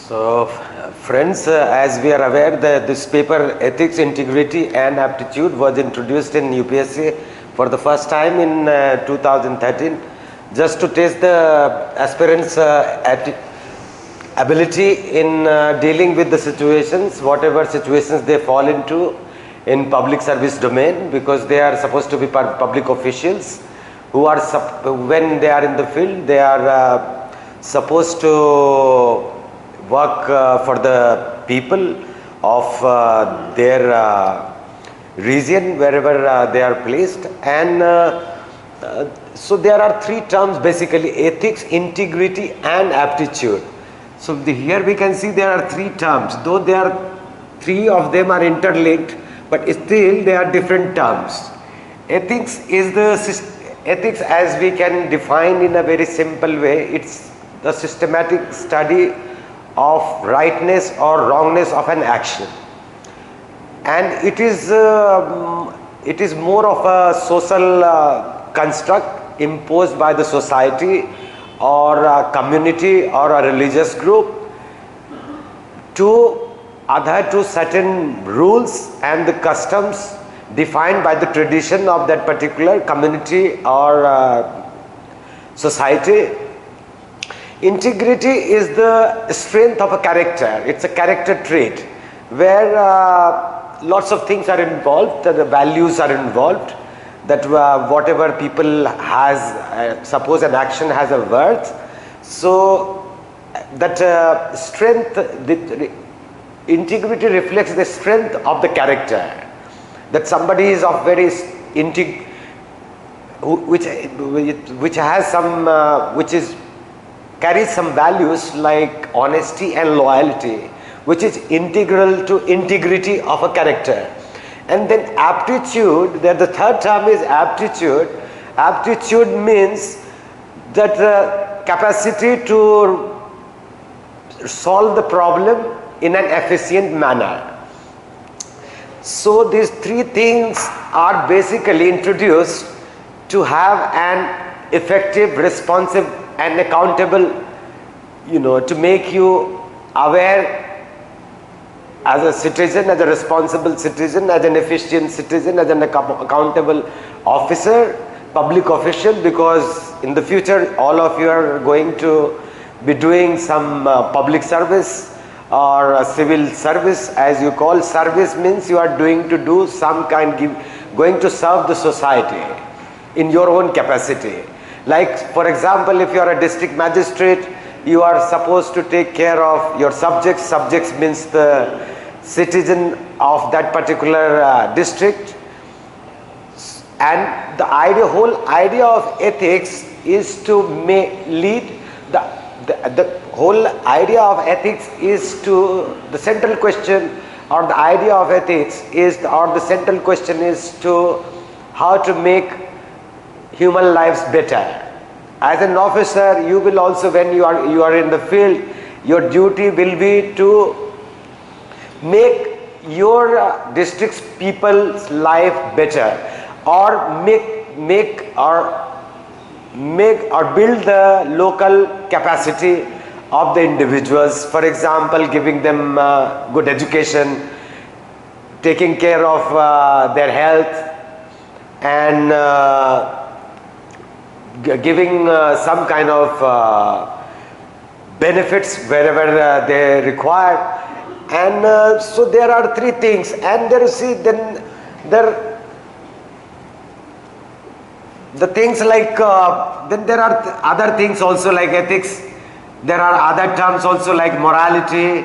So, friends, as we are aware that this paper Ethics, Integrity and Aptitude was introduced in UPSC for the first time in 2013, just to test the aspirants' ability in dealing with the situations, whatever situations they fall into in public service domain, because they are supposed to be public officials who are, when they are in the field, they are supposed to work for the people of their region wherever they are placed. And so there are three terms basically: ethics, integrity and aptitude. So here we can see there are three terms, though there are three of them are interlinked, but still they are different terms. Ethics is ethics, as we can define in a very simple way, it's the systematic study of rightness or wrongness of an action, and it is more of a social construct imposed by the society or a community or a religious group to adhere to certain rules and the customs defined by the tradition of that particular community or society. Integrity is the strength of a character. It's a character trait where lots of things are involved, the values are involved, that whatever people has, suppose an action has a worth, so that strength, the integrity reflects the strength of the character, that somebody is of very which has some carries some values like honesty and loyalty, which is integral to integrity of a character. And then aptitude, the third term is aptitude. Aptitude means that capacity to solve the problem in an efficient manner. So these three things are basically introduced to have an effective, responsive and accountable, to make you aware as a citizen, as a responsible citizen, as an efficient citizen, as an accountable officer, public official, because in the future all of you are going to be doing some public service or a civil service, as you call. Service means you are going to do some going to serve the society in your own capacity. Like, for example, if you are a district magistrate, you are supposed to take care of your subjects. Subjects means the citizen of that particular district. And the whole idea of ethics is to lead the whole idea of ethics is to, the central question or the idea of ethics is, or the central question is to how to make human lives better. As an officer, you will also, when you are in the field, your duty will be to make your district's people's life better, or make or build the local capacity of the individuals. For example, giving them good education, taking care of their health, and giving some kind of benefits wherever they require. And so there are three things, and there you see, then the things like then there are other things also like ethics. There are other terms also like morality.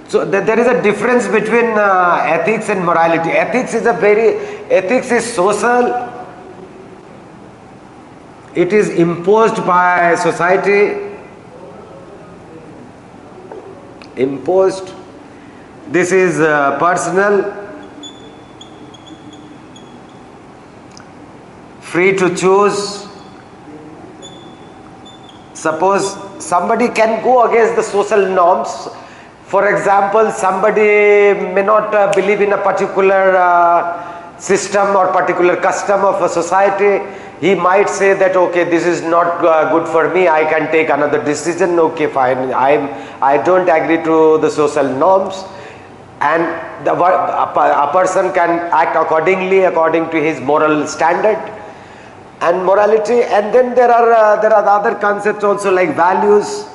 So there is a difference between ethics and morality. Ethics is social. It is imposed by society. Imposed. This is personal. Free to choose. Suppose somebody can go against the social norms. For example, somebody may not believe in a particular system or particular custom of a society, he might say that, okay, this is not good for me, I can take another decision, okay, fine, I don't agree to the social norms, and a person can act accordingly, according to his moral standard and morality. And then there are other concepts also, like values.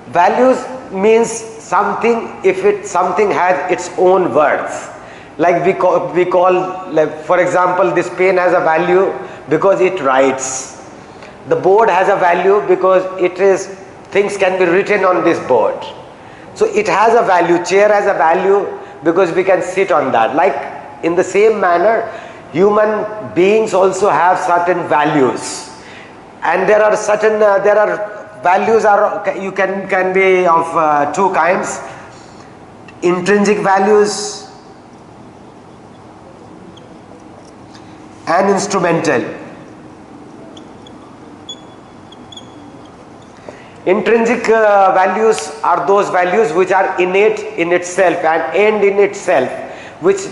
Values means something, if something has its own worth. Like we call, like for example, this pen has a value because it writes. The board has a value because things can be written on this board. So it has a value. Chair has a value because we can sit on that. Like in the same manner, human beings also have certain values, and there are values can be of two kinds: intrinsic values and instrumental. Intrinsic values are those values which are innate in itself and end in itself, which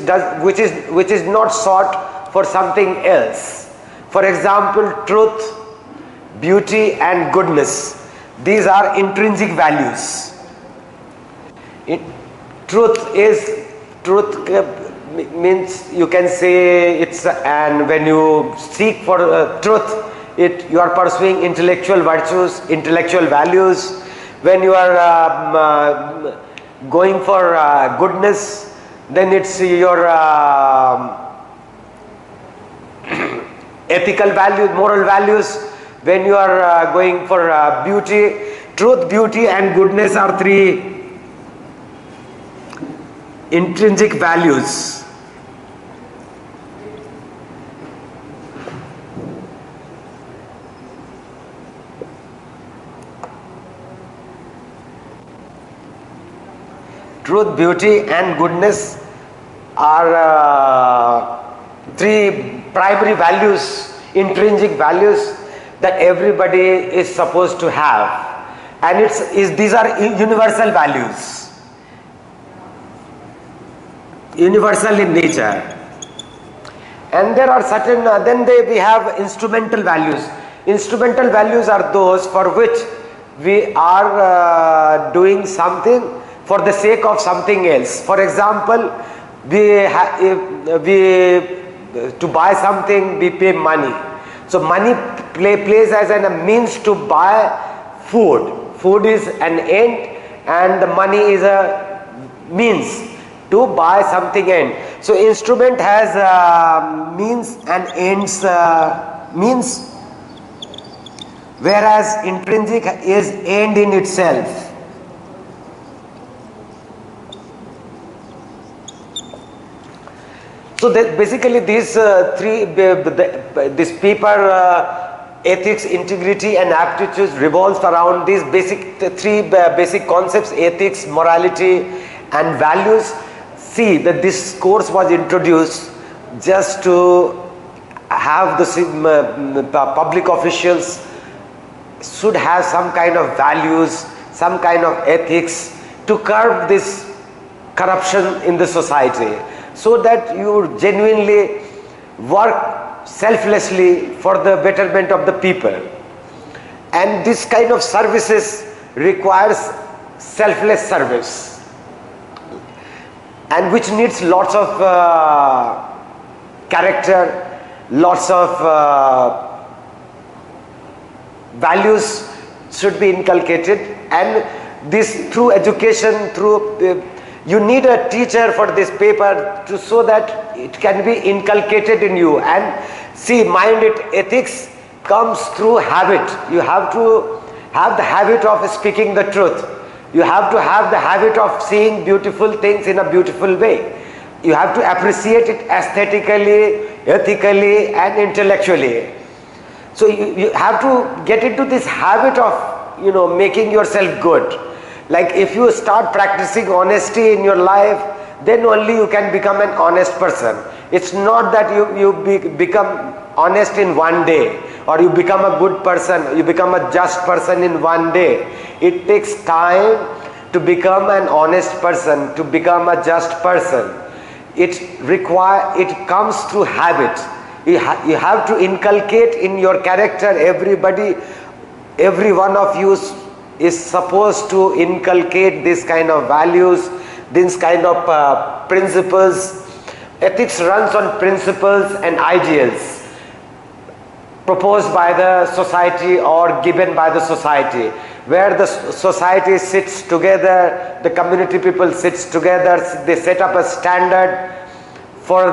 is not sought for something else. For example, truth, beauty and goodness. These are intrinsic values. Truth means, you can say and when you seek for truth, you are pursuing intellectual virtues, intellectual values. When you are going for goodness, then it's your ethical values, moral values. When you are going for beauty, truth, beauty and goodness are three intrinsic values. Truth, beauty and goodness are three primary values, intrinsic values that everybody is supposed to have, and these are universal values, universal in nature. And there are certain we have instrumental values. Instrumental values are those for which we are doing something for the sake of something else. For example, to buy something we pay money. So money plays as a means to buy food. Food is an end and the money is a means to buy something end. So instrument has means and ends means, whereas intrinsic is end in itself. So basically these this paper, ethics, integrity and aptitudes revolves around these three basic concepts: ethics, morality and values. See that this course was introduced just to have the public officials should have some kind of values, some kind of ethics to curb this corruption in the society, so that you genuinely work selflessly for the betterment of the people. And this kind of services requires selfless service, and which needs lots of character, lots of values should be inculcated. And this through education, you need a teacher for this paper so that it can be inculcated in you. And see, mind it, ethics comes through habit. You have to have the habit of speaking the truth. You have to have the habit of seeing beautiful things in a beautiful way. You have to appreciate it aesthetically, ethically and intellectually. So you have to get into this habit of making yourself good. Like if you start practicing honesty in your life, then only you can become an honest person. It's not that you become honest in one day, or you become a good person, you become a just person in one day. It takes time to become an honest person, to become a just person, it comes through habit. You have to inculcate in your character. Every one of you is supposed to inculcate this kind of values, this kind of principles. Ethics runs on principles and ideals proposed by the society or given by the society, where the society sits together, the community people sits together, they set up a standard for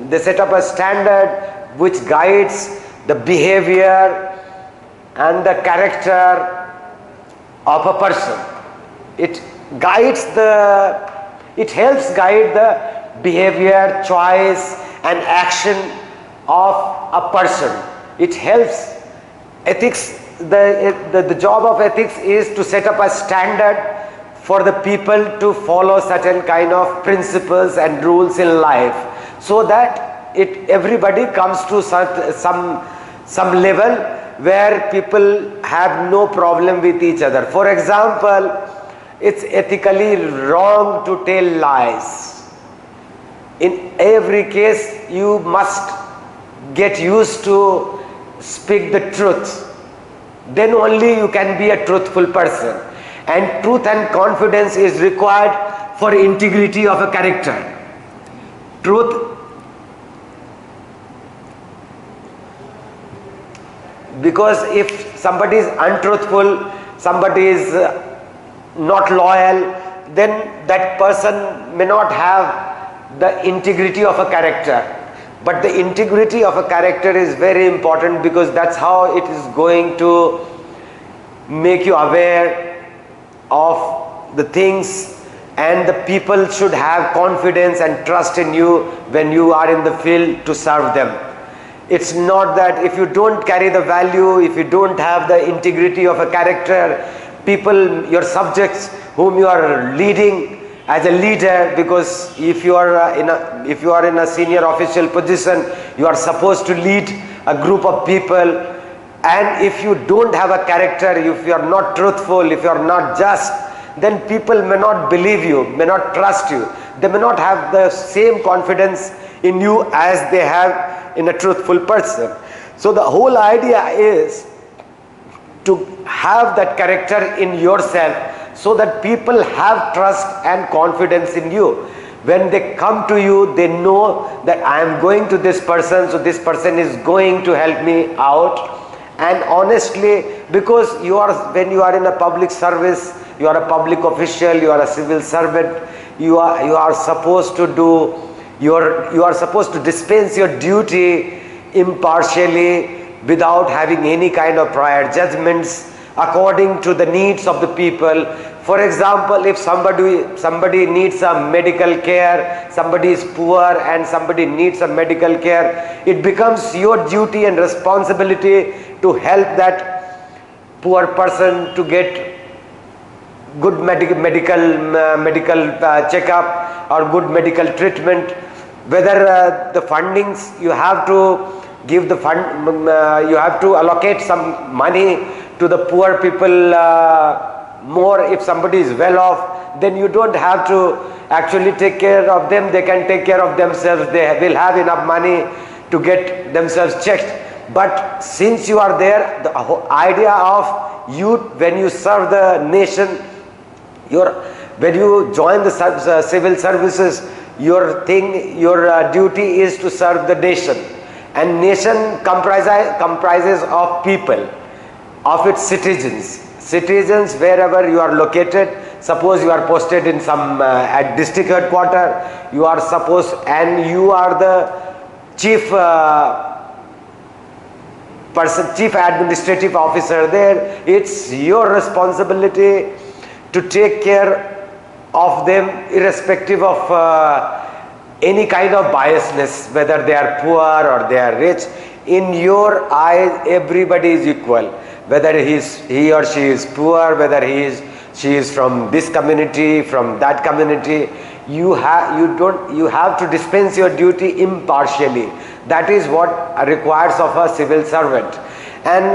they set up a standard which guides the behavior and the character of a person. It helps guide the behavior, choice and action of a person. It helps ethics. The job of ethics is to set up a standard for the people to follow certain kind of principles and rules in life, so that everybody comes to some level where people have no problem with each other. For example, it's ethically wrong to tell lies. In every case, you must get used to speak the truth. Then only you can be a truthful person. And truth and confidence is required for integrity of a character. Truth, because if somebody is untruthful, somebody is not loyal, then that person may not have the integrity of a character. But the integrity of a character is very important, because that's how it is going to make you aware of the things, and the people should have confidence and trust in you when you are in the field to serve them. It's not that if you don't carry the value, if you don't have the integrity of a character, people, your subjects whom you are leading as a leader, because if you are in a senior official position, you are supposed to lead a group of people. And if you don't have a character, if you are not truthful, if you are not just, then people may not believe you, may not trust you. They may not have the same confidence in you as they have in a truthful person. So the whole idea is to have that character in yourself, so that people have trust and confidence in you. When they come to you, they know that I am going to this person, so this person is going to help me out. And honestly, because when you are in a public service, you are a public official, you are a civil servant, you are supposed to you are supposed to dispense your duty impartially, without having any kind of prior judgments, according to the needs of the people. For example, if somebody needs a medical care, somebody is poor and somebody needs a medical care, it becomes your duty and responsibility to help that poor person to get good medical checkup or good medical treatment. Whether the fundings, you have to give the fund, you have to allocate some money to the poor people more. If somebody is well off, then you don't have to actually take care of them. They can take care of themselves. They will have enough money to get themselves checked. But since you are there, the idea of you, when you serve the nation, when you join the civil services, your duty is to serve the nation. And nation comprises of people, of its citizens wherever you are located. Suppose you are posted in some at district headquarters, you are supposed, and you are the chief administrative officer there. It's your responsibility to take care of them, irrespective of any kind of biasness, whether they are poor or they are rich. In your eyes, everybody is equal, whether he or she is poor, whether she is from this community, from that community. You have to dispense your duty impartially. That is what requires of a civil servant. And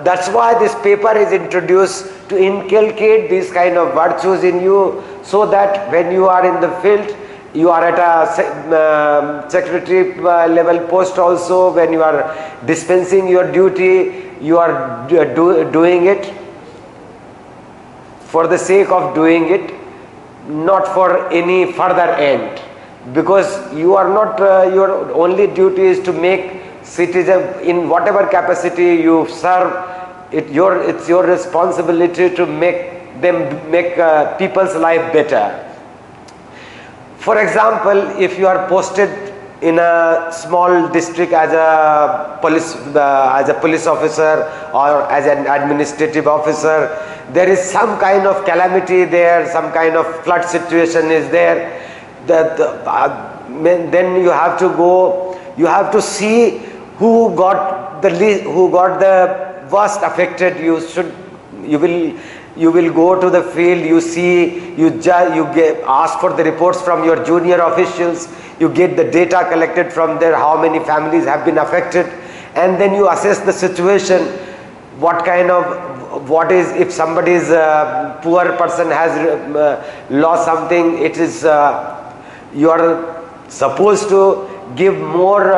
that's why this paper is introduced to inculcate these kind of virtues in you, so that when you are in the field, you are at a secretary level post also, when you are dispensing your duty, you are doing it for the sake of doing it, not for any further end, because you are not, your only duty is to make citizen in whatever capacity you serve. It's your responsibility to make people's life better. For example, if you are posted in a small district as a police officer or as an administrative officer, there is some kind of calamity there, some kind of flood situation is there, then you have to go, you have to see who got the worst affected. You will go to the field, you see, ask for the reports from your junior officials, you get the data collected from there, how many families have been affected, and then you assess the situation, if somebody's poor person has lost something, it is, you are supposed to give more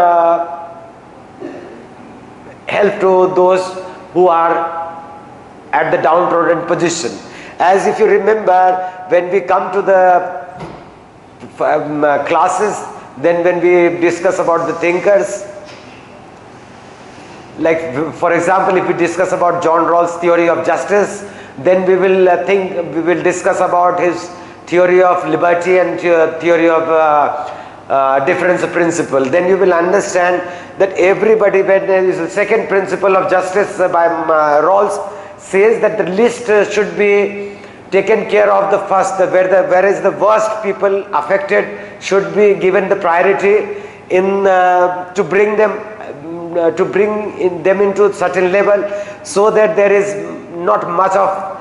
help to those who are at the downtrodden position. As if you remember, when we come to the classes, then when we discuss about the thinkers, like for example, if we discuss about John Rawls' theory of justice, then we will discuss about his theory of liberty and theory of difference of principle. Then you will understand that everybody, when there is a second principle of justice by Rawls, says that the least should be taken care of the first, whereas the worst people affected should be given the priority to bring them into certain level, so that there is not much of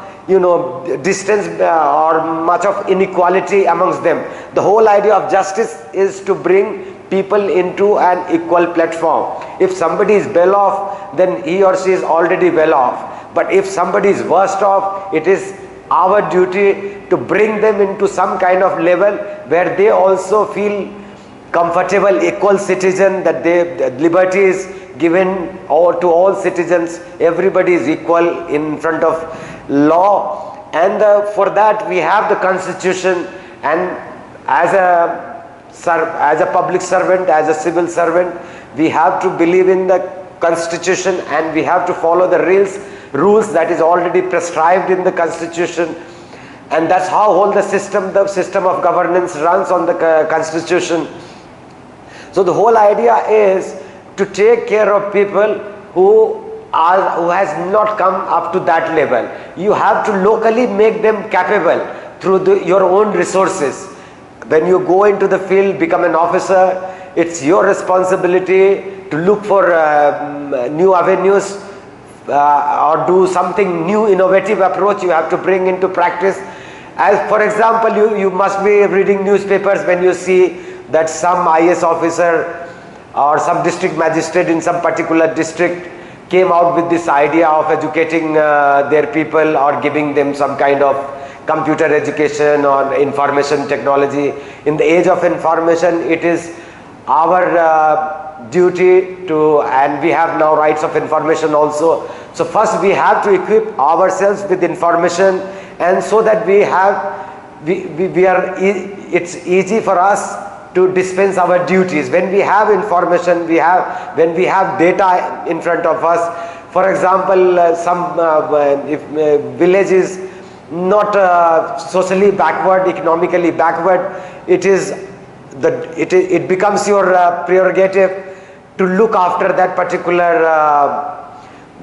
distance or much of inequality amongst them. The whole idea of justice is to bring people into an equal platform. If somebody is well off, then he or she is already well off. But if somebody is worse off, it is our duty to bring them into some kind of level where they also feel comfortable, equal citizen, that liberty is given to all citizens. Everybody is equal in front of law, and for that we have the constitution. And as a public servant, as a civil servant, we have to believe in the constitution, and we have to follow the rules that is already prescribed in the constitution. And that's how whole the system of governance runs on the constitution. So the whole idea is to take care of people who has not come up to that level. You have to locally make them capable through your own resources. When you go into the field, become an officer, it's your responsibility to look for new avenues or do something new, innovative approach you have to bring into practice. As for example, you must be reading newspapers when you see that some IS officer or some district magistrate in some particular district came out with this idea of educating their people or giving them some kind of computer education or information technology. In the age of information, it is our duty to, and we have now rights of information also. So first we have to equip ourselves with information, and so that it's easy for us to dispense our duties. When we have information, when we have data in front of us. For example, if village is not socially backward, economically backward, it becomes your prerogative to look after that particular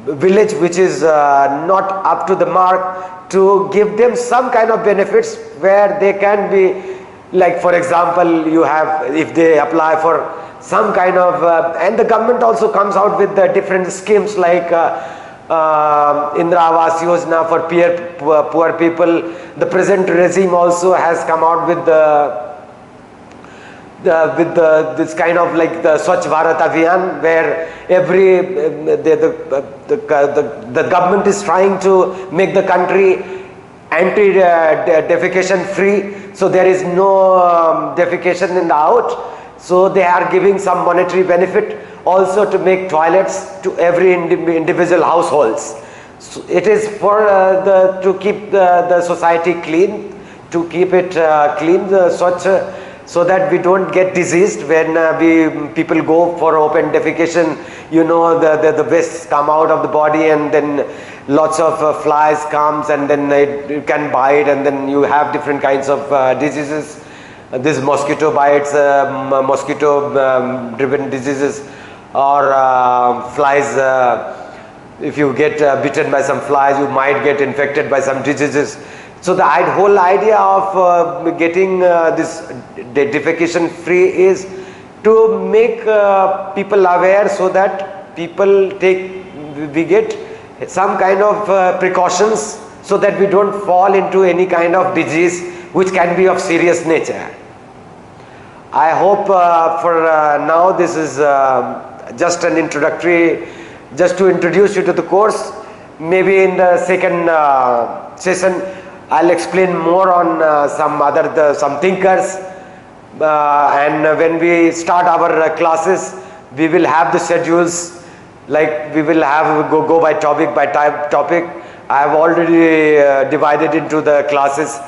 village which is not up to the mark, to give them some kind of benefits where they can be, like for example, if they apply for some kind of and the government also comes out with the different schemes like Indra Awas Yojana for poor people. The present regime also has come out with this kind of like the Swachh Bharat Abhiyan, where the government is trying to make the country anti-defecation free, so there is no defecation in the out. So they are giving some monetary benefit also to make toilets to every individual households. So it is for to keep the society clean, to keep it clean, so that we don't get diseased when people go for open defecation. You know, the wastes come out of the body, and then lots of flies comes, and then it can bite, and then you have different kinds of diseases. This mosquito bites, mosquito driven diseases, or flies. If you get bitten by some flies, you might get infected by some diseases. So the whole idea of getting this defecation free is to make people aware, so that we get some kind of precautions, so that we don't fall into any kind of disease which can be of serious nature. I hope for now this is just an introductory, just to introduce you to the course. Maybe in the second session I'll explain more on some thinkers, and when we start our classes, we will have the schedules, like we will have go by topic by topic. I have already divided into the classes.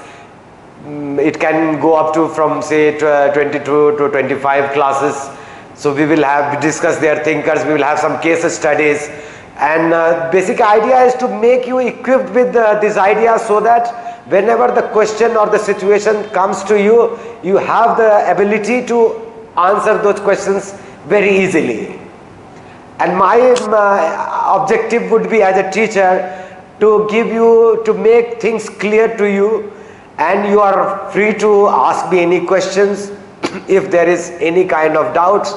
It can go up to from say 22 to 25 classes. So we will discuss their thinkers, we will have some case studies, and basic idea is to make you equipped with this idea, so that whenever the question or the situation comes to you, you have the ability to answer those questions very easily. And my objective would be, as a teacher, to make things clear to you, and you are free to ask me any questions. If there is any kind of doubts,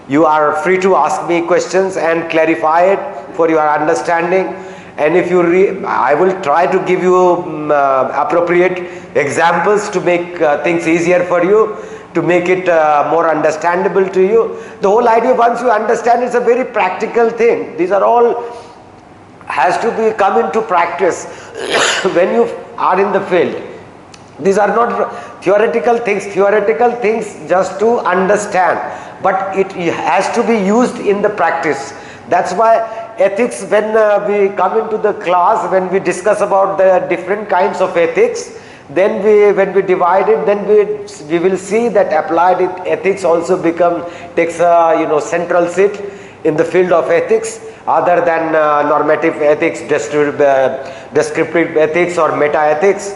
you are free to ask me questions and clarify it for your understanding. And if I will try to give you appropriate examples to make things easier for you, to make it more understandable to you. The whole idea, once you understand, it's a very practical thing. These are all has to come into practice when you are in the field. These are not theoretical things just to understand, but it has to be used in the practice. That's why ethics, when we come into the class, when we discuss about the different kinds of ethics, then when we divide it, then we will see that applied ethics also takes a central seat in the field of ethics, other than normative ethics, descriptive ethics, or meta ethics.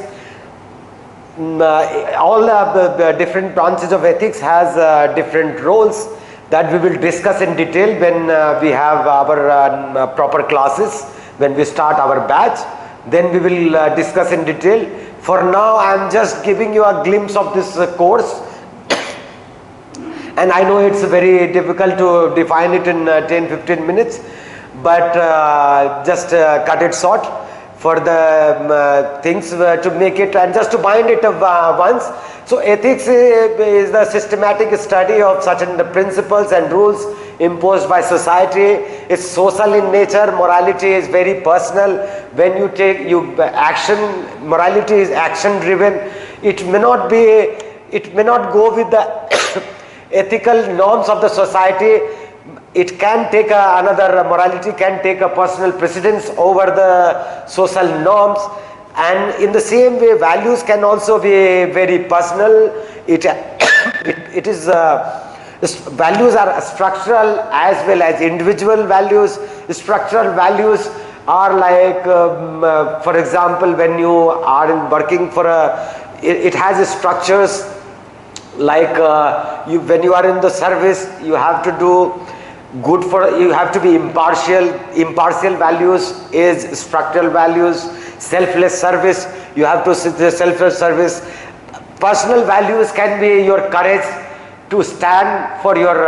All the different branches of ethics has different roles that we will discuss in detail when we have our proper classes, when we start our batch. Then we will discuss in detail. For now, I am just giving you a glimpse of this course, and I know it's very difficult to define it in 10-15 minutes, but just cut it short for the things to make it, and just to bind it once. So ethics is the systematic study of certain principles and rules imposed by society. It's social in nature. Morality is very personal. When you take action, morality is action driven. It may not go with the ethical norms of the society. It can take morality can take a personal precedence over the social norms, and in the same way values can also be very personal. Values are structural as well as individual values. Structural values are like, for example, when you are working for it has structures, like when you are in the service, you have to do you have to be impartial. Impartial values is structural values. Selfless service, you have to selfless service. Personal values can be your courage to stand for your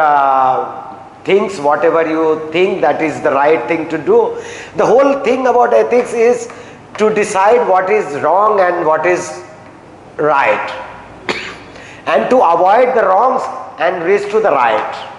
things, whatever you think that is the right thing to do. The whole thing about ethics is to decide what is wrong and what is right, and to avoid the wrongs and race to the right.